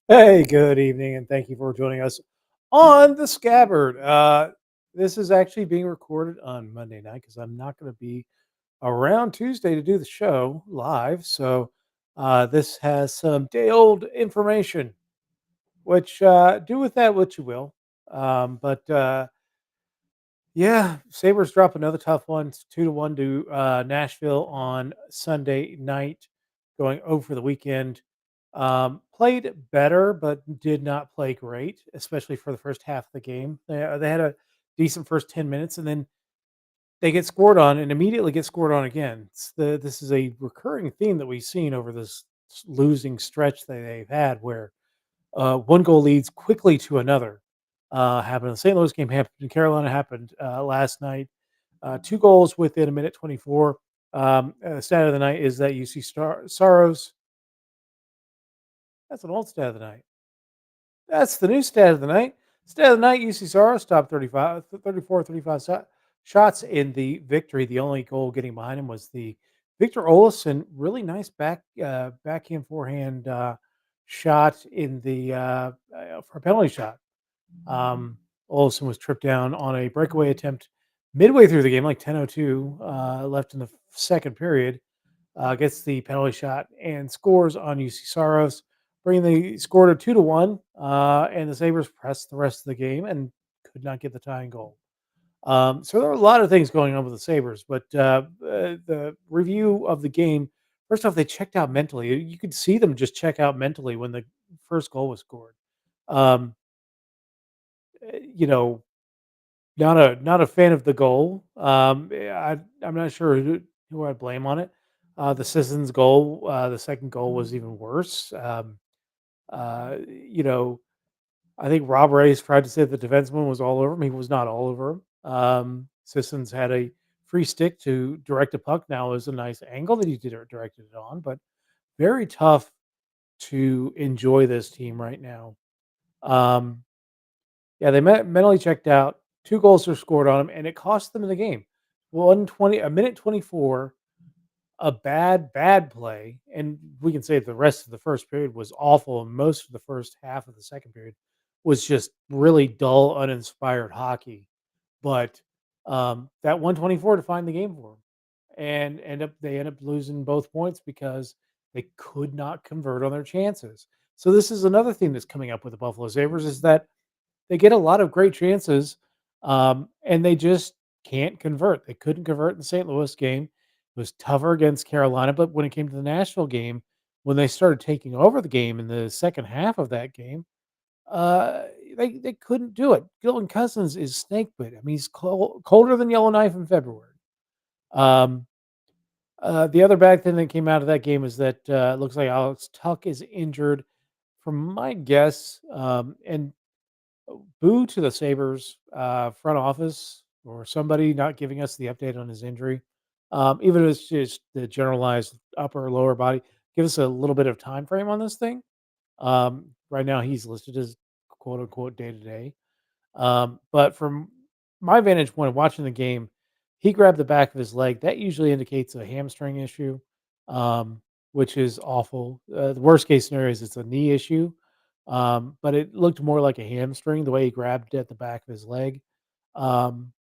Hey, good evening, and thank you for joining us on the Scabbard. This is actually being recorded on Monday night because I'm not going to be around Tuesday to do the show live. So this has some day old information, which do with that what you will. But yeah, Sabres drop another tough one. It's 2-1 to Nashville on Sunday night, going over the weekend. Played better, but did not play great, especially for the first half of the game. They had a decent first 10 minutes, and then they get scored on and immediately get scored on again. This is a recurring theme that we've seen over this losing stretch that they've had where one goal leads quickly to another. Happened in the St. Louis game, happened in Carolina, happened last night. Two goals within a minute 24. Stat of the night is that UC Saros. That's an old stat of the night. That's the new stat of the night. Stat of the night, UC Saros stopped 35, 34, 35 shots in the victory. The only goal getting behind him was the Victor Olofsson, really nice backhand forehand shot in the for a penalty shot. Um, Olsen was tripped down on a breakaway attempt midway through the game, like 10:02 left in the second period. Gets the penalty shot and scores on UC Saros, bringing the score to 2-1. And the Sabres pressed the rest of the game and could not get the tying goal. So there are a lot of things going on with the Sabres, but the review of the game. First off, they checked out mentally. You could see them just check out mentally when the first goal was scored. Um, you know, not a fan of the goal. I'm not sure who I blame on it. The Sissons goal, the second goal was even worse. Uh, you know, I think Rob Ray's tried to say the defenseman was all over him. He was not all over him. Sissons had a free stick to direct a puck. Now is a nice angle that he directed it on, but very tough to enjoy this team right now. Um, Yeah, they mentally checked out. 2 goals were scored on them, and it cost them the game. 120 a minute 24, a bad play, and we can say the rest of the first period was awful, and most of the first half of the second period was just really dull, uninspired hockey. But, that 124 defined the game for them, and they end up losing both points because they could not convert on their chances. So this is another thing that's coming up with the Buffalo Sabres is that they get a lot of great chances, and they just can't convert. They couldn't convert in the St. Louis game. It was tougher against Carolina, but when it came to the Nashville game, when they started taking over the game in the second half of that game, uh, they couldn't do it. Dylan Cousins is snake bit. I mean, he's colder than Yellowknife in February. Um, the other bad thing that came out of that game is that it looks like Alex Tuck is injured. From my guess, and boo to the Sabres front office or somebody not giving us the update on his injury. Even if it's just the generalized upper or lower body, give us a little bit of time frame on this thing. Right now, he's listed as quote unquote day to day. But from my vantage point of watching the game, he grabbed the back of his leg. That usually indicates a hamstring issue, which is awful. The worst case scenario is it's a knee issue, but it looked more like a hamstring the way he grabbed at the back of his leg. Um,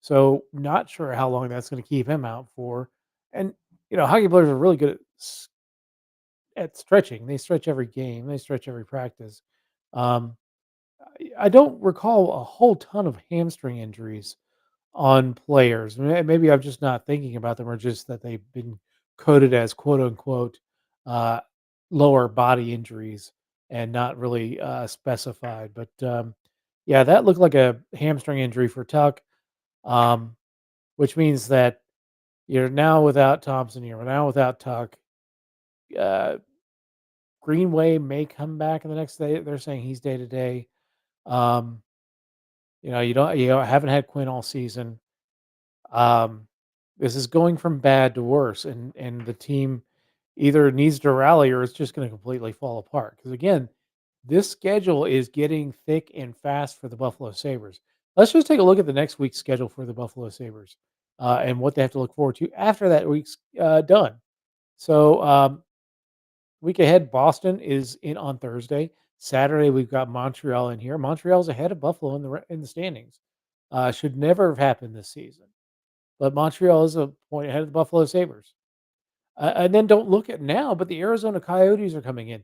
so not sure how long that's going to keep him out for. And hockey players are really good at stretching. They stretch every game. They stretch every practice. Um, I don't recall a whole ton of hamstring injuries on players. Maybe I'm just not thinking about them, or just that they've been coded as quote unquote uh, lower body injuries and not really specified. But yeah, that looked like a hamstring injury for Tuck, um, which means that you're now without Thompson. You're now without Tuck. Uh, Greenway may come back in the next day. They're saying he's day to day. Um, you haven't had Quinn all season. Um, this is going from bad to worse, and the team either needs to rally or it's just going to completely fall apart. Because again, this schedule is getting thick and fast for the Buffalo Sabres. Let's just take a look at the next week's schedule for the Buffalo Sabres and what they have to look forward to after that week's done. So, week ahead, Boston is in on Thursday. Saturday, we've got Montreal in here. Montreal's ahead of Buffalo in the standings. Should never have happened this season, but Montreal is a point ahead of the Buffalo Sabres. And then don't look at now, but the Arizona Coyotes are coming in.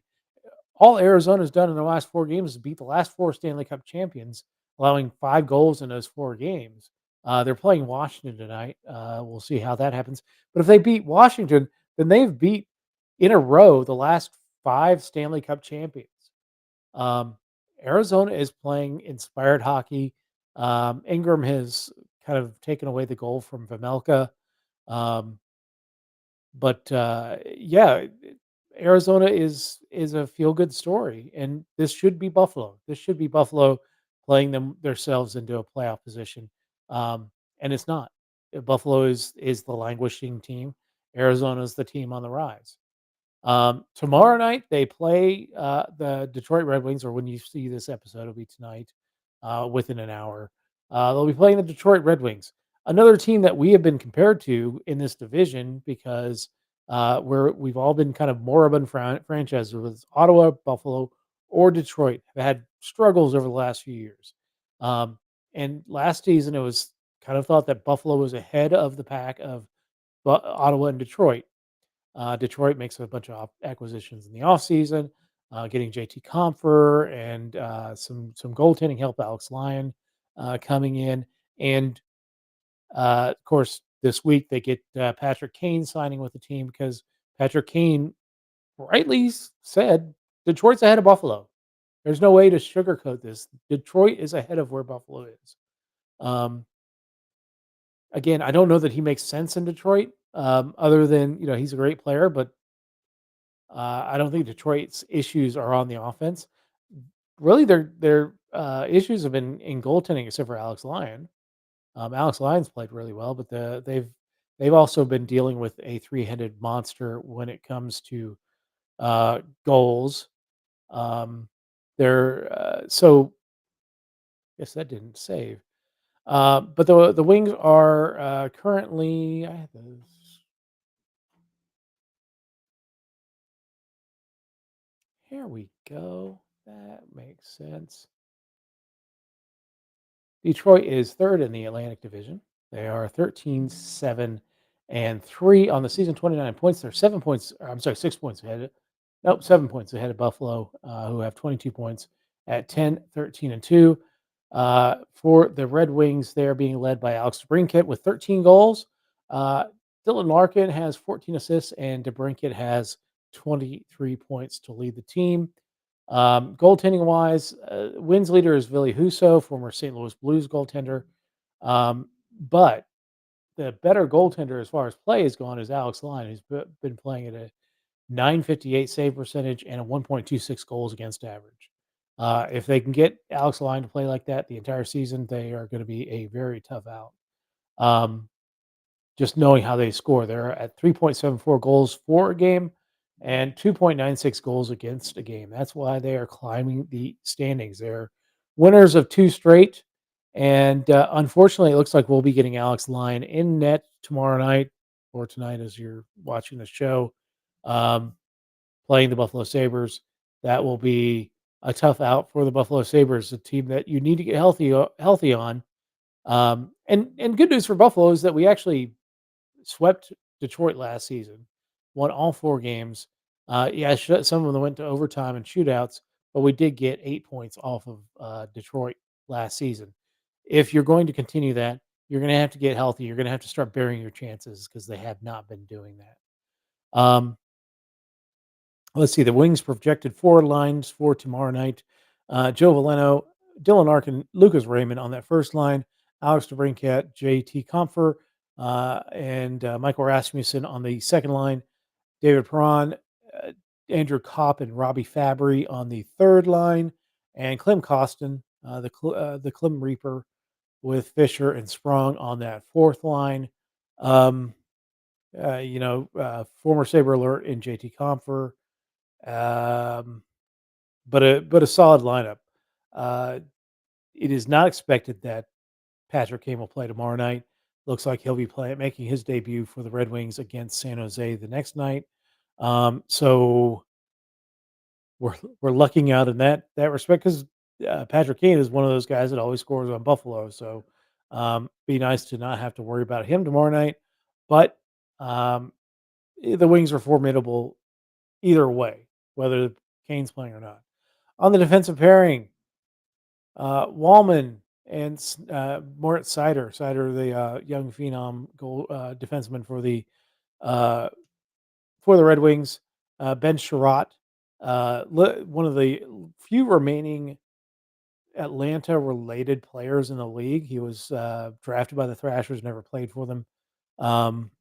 All Arizona's done in the last 4 games is beat the last 4 Stanley Cup champions, allowing 5 goals in those 4 games. They're playing Washington tonight. We'll see how that happens. But if they beat Washington, then they've beat in a row the last 5 Stanley Cup champions. Um, Arizona is playing inspired hockey. Ingram has kind of taken away the goal from Vamelka. Um, but yeah, Arizona is a feel good story, and this should be Buffalo. This should be Buffalo playing themselves into a playoff position, and it's not. Buffalo is the languishing team. Arizona is the team on the rise. Tomorrow night they play the Detroit Red Wings, or when you see this episode, it'll be tonight, within an hour. They'll be playing the Detroit Red Wings, another team that we have been compared to in this division because we've all been kind of moribund franchises with Ottawa, Buffalo, or Detroit have had struggles over the last few years. Um, and last season, it was kind of thought that Buffalo was ahead of the pack of Ottawa and Detroit. Detroit makes a bunch of acquisitions in the offseason, getting JT Compher and some goaltending help, Alex Lyon coming in. And of course, this week they get Patrick Kane signing with the team because Patrick Kane rightly said Detroit's ahead of Buffalo. There's no way to sugarcoat this. Detroit is ahead of where Buffalo is. Um, Again, I don't know that he makes sense in Detroit, other than he's a great player, but I don't think Detroit's issues are on the offense. Really, their issues have been in goaltending, except for Alex Lyon. Alex Lyon's played really well, but they've also been dealing with a three-headed monster when it comes to goals. So guess that didn't save. But the Wings are currently. I have those. Here we go. That makes sense. Detroit is third in the Atlantic Division. They are 13-7-3 on the season, 29 points. They're 7 points, I'm sorry, 6 points ahead. Nope, 7 points ahead of Buffalo, who have 22 points at 10-13-2. For the Red Wings, they're being led by Alex DeBrincat with 13 goals. Uh, Dylan Larkin has 14 assists, and DeBrincat has 23 points to lead the team. Goaltending wise, wins leader is Ville Husso, former St. Louis Blues goaltender. But the better goaltender as far as play is gone is Alex Lyon, who's been playing at a 958 save percentage and a 1.26 goals against average. If they can get Alex Lyon to play like that the entire season, they are going to be a very tough out. Um, just knowing how they score. They're at 3.74 goals for a game and 2.96 goals against a game. That's why they are climbing the standings. They're winners of 2 straight. And unfortunately, it looks like we'll be getting Alex Lyon in net tomorrow night or tonight as you're watching the show, um, playing the Buffalo Sabres. That will be a tough out for the Buffalo Sabres, a team that you need to get healthy on. And good news for Buffalo is that we actually swept Detroit last season, won all 4 games. Yeah, some of them went to overtime and shootouts, but we did get 8 points off of Detroit last season. If you're going to continue that, you're going to have to get healthy. You're going to have to start burying your chances because they have not been doing that. Um, let's see the Wings projected forward lines for tomorrow night. Joe Valeno, Dylan Arkin, Lucas Raymond on that first line, Alex DeBrincat, JT Compher, and Michael Rasmussen on the second line, David Perron, uh, Andrew Kopp, and Robbie Fabry on the third line, and Clem Costin, the Clem Reaper, with Fisher and Sprong on that fourth line. Um, Former Saber Alert in JT Compher. Um, but a solid lineup. Uh, it is not expected that Patrick Kane will play tomorrow night. Looks like he'll be making his debut for the Red Wings against San Jose the next night. So we're lucking out in that respect because Patrick Kane is one of those guys that always scores on Buffalo. So be nice to not have to worry about him tomorrow night. But um, the Wings are formidable either way, whether Kane's playing or not. On the defensive pairing, Wallman and Moritz Seider. Seider, the young phenom goal defenseman for the Red Wings. Ben Sherratt, one of the few remaining Atlanta-related players in the league. He was drafted by the Thrashers, never played for them. Um,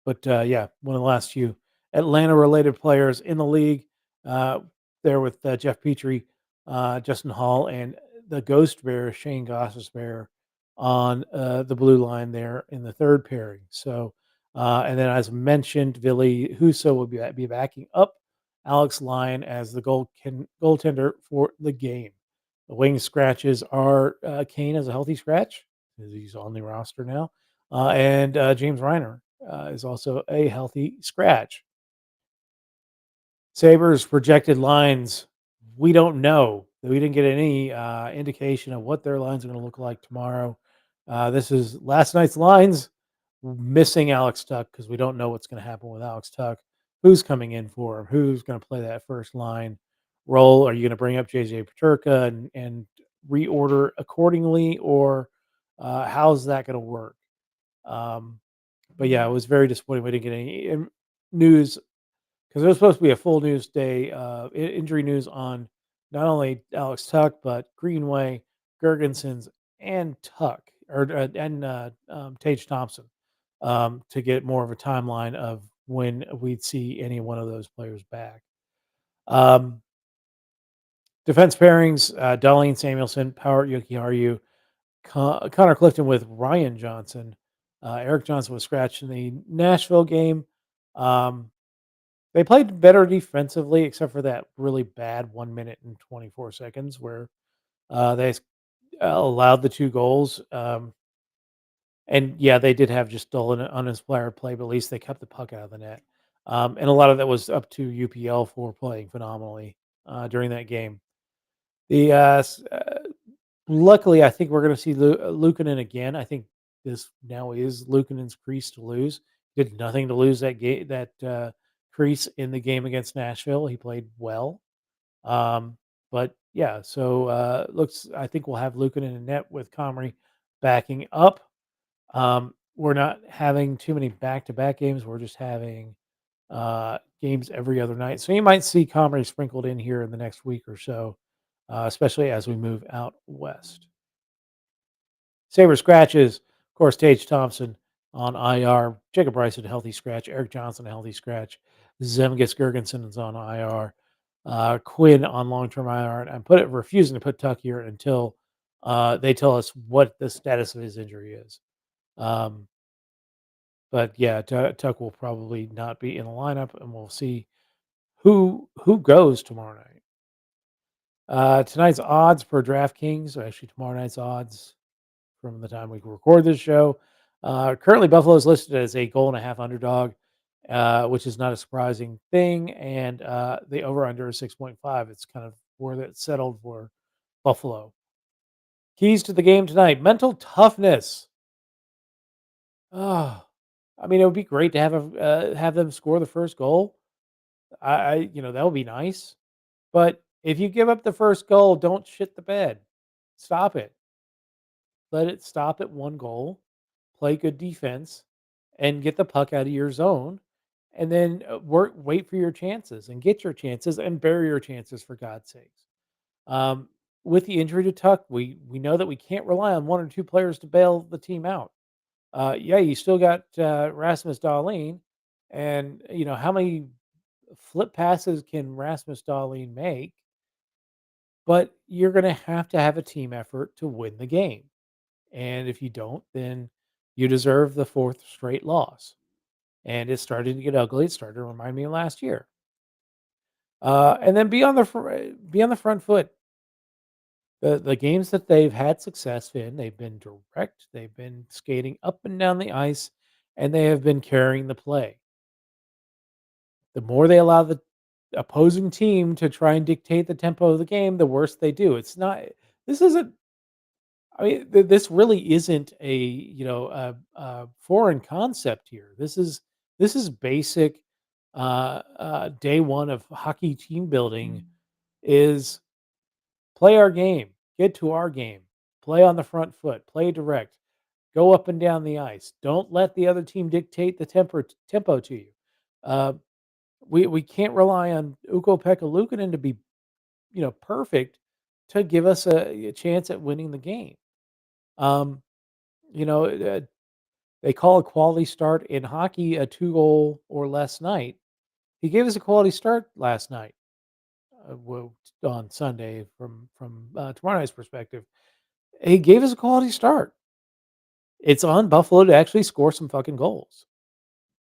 but yeah, one of the last few Atlanta-related players in the league. Uh, there with Jeff Petrie, Justin Hall, and the Ghost Bear, Shane Goss's Bear, on the blue line there in the third pairing. So, and then as mentioned, Billy Huso will be backing up Alex Lyon as the goaltender for the game. The wing scratches are Kane as a healthy scratch, because he's on the roster now, and James Reiner is also a healthy scratch. Sabres projected lines. We don't know. We didn't get any indication of what their lines are going to look like tomorrow. This is last night's lines, missing Alex Tuck because we don't know what's going to happen with Alex Tuck. Who's coming in for him? Who's going to play that first line role? Are you going to bring up JJ Paterka and reorder accordingly, or how's that going to work? Um, but yeah, it was very disappointing. We didn't get any news because it was supposed to be a full news day, injury news on not only Alex Tuck but Greenway, Gergensons, and Tuck and Tage Thompson, to get more of a timeline of when we'd see any one of those players back. Um, Defense pairings: Darlene Samuelson, Power Yokiharu, Connor Clifton with Ryan Johnson. Eric Johnson was scratched in the Nashville game. Um, They played better defensively, except for that really bad 1 minute and 24 seconds where allowed the two goals. And yeah, they did have just dull and uninspired play, but at least they kept the puck out of the net. And a lot of that was up to UPL for playing phenomenally during that game. The Luckily, I think we're going to see Luukkonen again. I think this now is Luukkonen's crease to lose. Did nothing to lose that game, that crease in the game against Nashville. He played well. Um, but yeah, so looks. I think we'll have Luukkonen in net with Comrie backing up. We're not having too many back-to-back games. We're just having games every other night. So you might see Comrie sprinkled in here in the next week or so, especially as we move out west. Saber scratches, of course, Tage Thompson on IR, Jacob Bryson, a healthy scratch, Eric Johnson, a healthy scratch, Zemgus Girgensson is on IR, Quinn on long term IR. And refusing to put Tuck here until they tell us what the status of his injury is. Um, but yeah, Tuck will probably not be in the lineup, and we'll see who goes tomorrow night. Tonight's odds per DraftKings, or actually tomorrow night's odds from the time we record this show. Currently, Buffalo is listed as a goal and a half underdog, which is not a surprising thing. And the over under is 6.5. It's kind of where it's settled for Buffalo. Keys to the game tonight: mental toughness. Oh, I mean, it would be great to have them score the first goal. That would be nice. But if you give up the first goal, don't shit the bed. Stop it. Let it stop at one goal. Play good defense and get the puck out of your zone, and then wait for your chances and get your chances and bury your chances, for God's sakes. Um, with the injury to Tuck, we know that we can't rely on one or two players to bail the team out. Yeah, you still got Rasmus Dahlin, and how many flip passes can Rasmus Dahlin make? But you're going to have a team effort to win the game. And if you don't, then you deserve the fourth straight loss. And it's starting to get ugly. It started to remind me of last year. And then be on the front foot. The games that they've had success in, they've been direct. They've been skating up and down the ice, and they have been carrying the play. The more they allow opposing team to try and dictate the tempo of the game, the worse they do. It's not. This isn't. I mean, this really isn't a a foreign concept here. This is basic. Day one of hockey team building is play our game, get to our game, play on the front foot, play direct, go up and down the ice. Don't let the other team dictate the tempo to you. Uh, we can't rely on Ukko-Pekka Luukkonen to be perfect to give us a chance at winning the game. Um, you know, they call a quality start in hockey a 2-goal or less night. He gave us a quality start last night. Well, on Sunday from tomorrow night's perspective, he gave us a quality start. It's on Buffalo to actually score some fucking goals.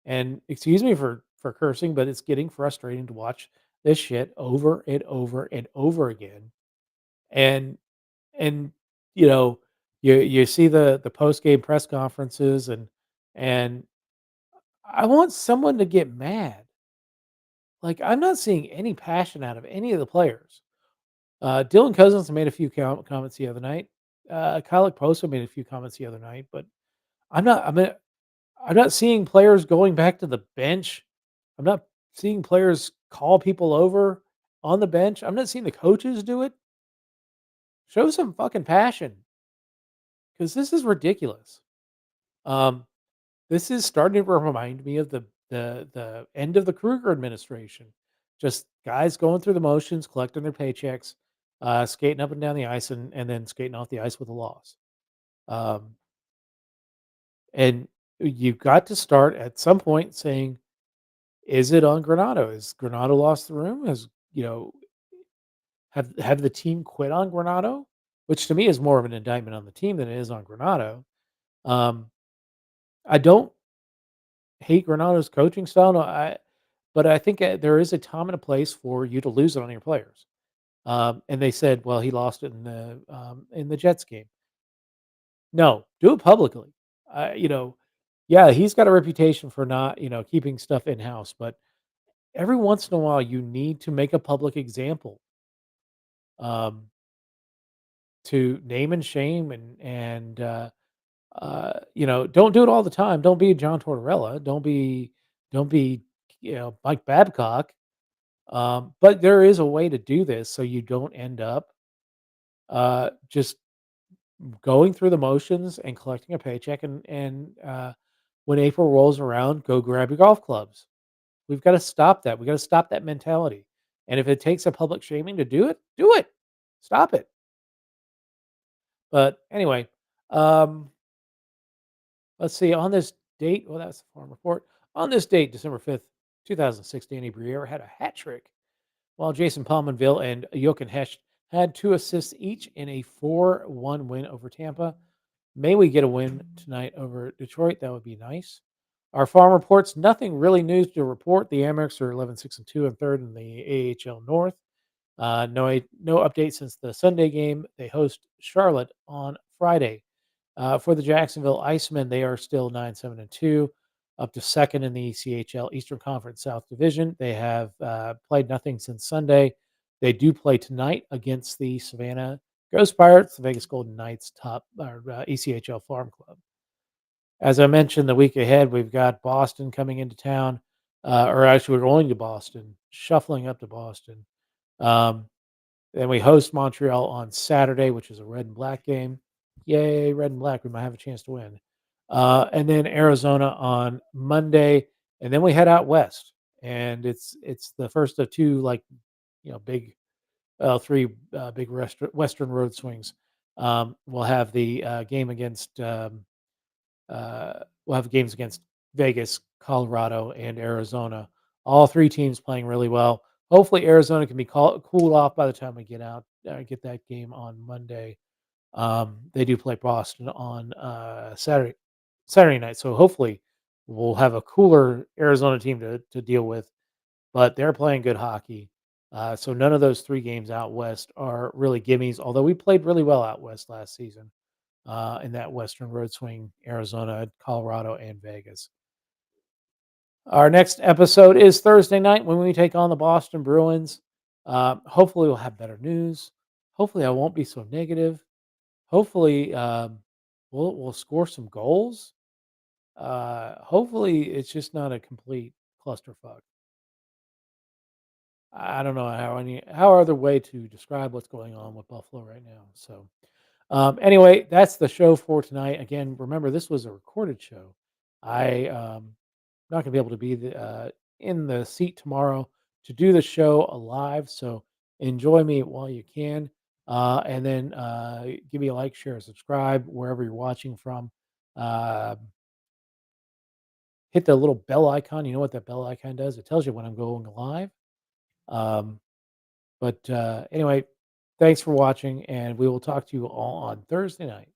And excuse me for cursing, but it's getting frustrating to watch this shit over and over and over again. And and you know, you see the post game press conferences and I want someone to get mad. Like I'm not seeing any passion out of any of the players. Dylan Cousins made a few comments the other night. Kyle Poso made a few comments the other night, but I'm not. I'm not seeing players going back to the bench. I'm not seeing players call people over on the bench. I'm not seeing the coaches do it. Show some fucking passion because this is ridiculous. Um, this is starting to remind me of the end of the Kruger administration. Just guys going through the motions, collecting their paychecks, skating up and down the ice, and then skating off the ice with a loss. Um, and you've got to start at some point saying, is it on Granado? Is Granado lost the room? Has have the team quit on Granado? Which to me is more of an indictment on the team than it is on Granado. Um, I don't hate Granado's coaching style, no, but I think there is a time and a place for you to lose it on your players. And they said, well, he lost it in the Jets game. No, do it publicly. Yeah, he's got a reputation for not keeping stuff in house, but every once in a while you need to make a public example. Um, to name and shame and don't do it all the time. Don't be John Tortorella. Don't be Mike Babcock. But there is a way to do this so you don't end up just going through the motions and collecting a paycheck and when April rolls around, go grab your golf clubs. We've got to stop that. We got to stop that mentality. And if it takes a public shaming to do it, do it. Stop it. But anyway, um, let's see. On this date, well, that's the farm report. On this date, December 5th, 2006, Danny Briere had a hat trick, while Jason Palmanville and Jochen Hecht had 2 assists each in a 4-1 win over Tampa. May we get a win tonight over Detroit? That would be nice. Our farm reports, nothing really news to report. The Amerks are 11-6-2 and third in the AHL North. No update since the Sunday game. They host Charlotte on Friday. For the Jacksonville Icemen, they are still 9-7-2, up to second in the ECHL Eastern Conference South Division. They have played nothing since Sunday. They do play tonight against the Savannah Ghost Pirates, the Vegas Golden Knights, top ECHL Farm Club. As I mentioned, the week ahead, we've got Boston coming into town, or actually, we're going to Boston, shuffling up to Boston. Then we host Montreal on Saturday, which is a red and black game. Yay, red and black. We might have a chance to win. And then Arizona on Monday, and then we head out west. And it's the first of two big three big western road swings. We'll have the game against we'll have games against Vegas, Colorado, and Arizona. All three teams playing really well. Hopefully, Arizona can be cooled off by the time we get that game on Monday. They do play Boston on Saturday night, so hopefully we'll have a cooler Arizona team to deal with. But they're playing good hockey. So none of those three games out west are really gimmies. Although we played really well out west last season in that Western Road Swing, Arizona, Colorado, and Vegas. Our next episode is Thursday night when we take on the Boston Bruins. Hopefully, we'll have better news. Hopefully, I won't be so negative. Hopefully, we'll score some goals. Hopefully, it's just not a complete clusterfuck. I don't know how other way to describe what's going on with Buffalo right now. So, anyway, that's the show for tonight. Again, remember this was a recorded show. I not gonna be able to be in the seat tomorrow to do the show live. So enjoy me while you can, and then give me a like, share, subscribe wherever you're watching from. Uh, Hit the little bell icon. You know what that bell icon does? It tells you when I'm going live. Um, but anyway, thanks for watching, and we will talk to you all on Thursday night.